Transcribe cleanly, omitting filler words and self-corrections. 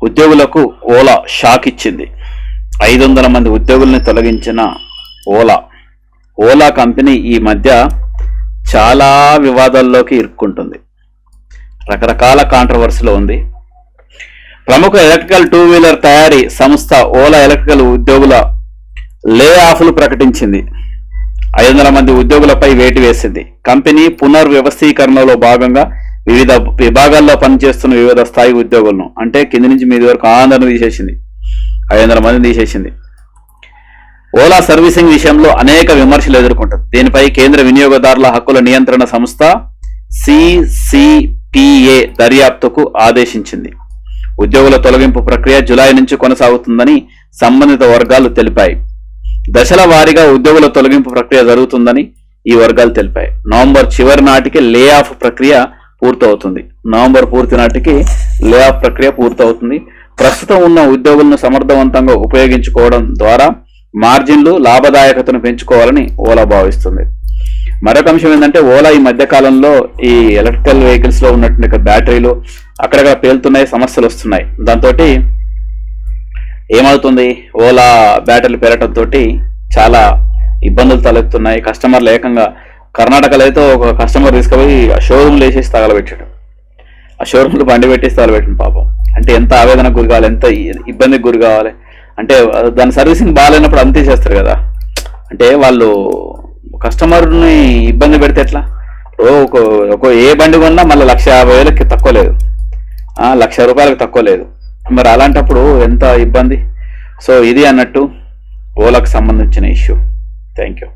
ఉద్యోగులకు ఓలా షాక్ ఇచ్చింది. 500 మంది ఉద్యోగుల్ని తొలగించిన ఓలా కంపెనీ ఈ మధ్య చాలా వివాదాల్లోకి ఇరుక్కుంటుంది. రకరకాల కాంట్రవర్సీలో ఉంది. ప్రముఖ ఎలక్ట్రికల్ 2 వీలర్ తయారీ సంస్థ ఓలా ఎలక్ట్రికల్ ఉద్యోగుల లే ఆఫ్లు ప్రకటించింది. 500 మంది ఉద్యోగులపై వేటు వేసింది. కంపెనీ పునర్వ్యవస్థీకరణలో భాగంగా వివిధ విభాగాల్లో పనిచేస్తున్న వివిధ స్థాయి ఉద్యోగులను, అంటే కింది నుంచి మీది వరకు అందరిని తీసేసింది. 500 మందిని తీసేసింది. ఓలా సర్వీసింగ్ విషయంలో అనేక విమర్శలు ఎదుర్కొంటుంది. దీనిపై కేంద్ర వినియోగదారుల హక్కుల నియంత్రణ సంస్థ CCPA దర్యాప్తుకు ఆదేశించింది. ఉద్యోగుల తొలగింపు ప్రక్రియ జూలై నుంచి కొనసాగుతుందని సంబంధిత వర్గాలు తెలిపాయి. దశల వారీగా ఉద్యోగుల తొలగింపు ప్రక్రియ జరుగుతుందని ఈ వర్గాలు తెలిపాయి. నవంబర్ చివరి నాటికి లే ఆఫ్ ప్రక్రియ పూర్తవుతుంది. ప్రస్తుతం ఉన్న ఉద్యోగులను సమర్థవంతంగా ఉపయోగించుకోవడం ద్వారా మార్జిన్లు లాభదాయకతను పెంచుకోవాలని ఓలా భావిస్తుంది. మరొక అంశం ఏంటంటే, ఓలా ఈ మధ్య కాలంలో ఈ ఎలక్ట్రికల్ వెహికల్స్ లో ఉన్నటువంటి బ్యాటరీలు అక్కడక్కడ పేలుతున్నాయి, సమస్యలు వస్తున్నాయి. దాంతో ఏమవుతుంది, ఓలా బ్యాటరీలు పేరటంతో చాలా ఇబ్బందులు తలెత్తున్నాయి. కస్టమర్లు ఏకంగా కర్ణాటకలో అయితే ఒక కస్టమర్ తీసుకుపోయి ఆ షోరూమ్లు వేసేసి తగలబెట్టాడు. ఆ షోరూమ్లు బండి పెట్టేసి తగలబెట్టింది పాపం. అంటే ఎంత ఆవేదనకు గురి కావాలి, ఎంత ఇబ్బందికి గురి కావాలి. అంటే దాని సర్వీసింగ్ బాగాలేనప్పుడు అంతే చేస్తారు కదా. అంటే వాళ్ళు కస్టమర్ని ఇబ్బంది పెడితే ఎట్లా? ఒక ఏ బండి కొన్నా మళ్ళీ 1,50,000కి తక్కువ లేదు, 1,00,000 రూపాయలకు తక్కువ లేదు. మరి అలాంటప్పుడు ఎంత ఇబ్బంది. సో ఇది అన్నట్టు ఓలాకు సంబంధించిన ఇష్యూ. Thank you.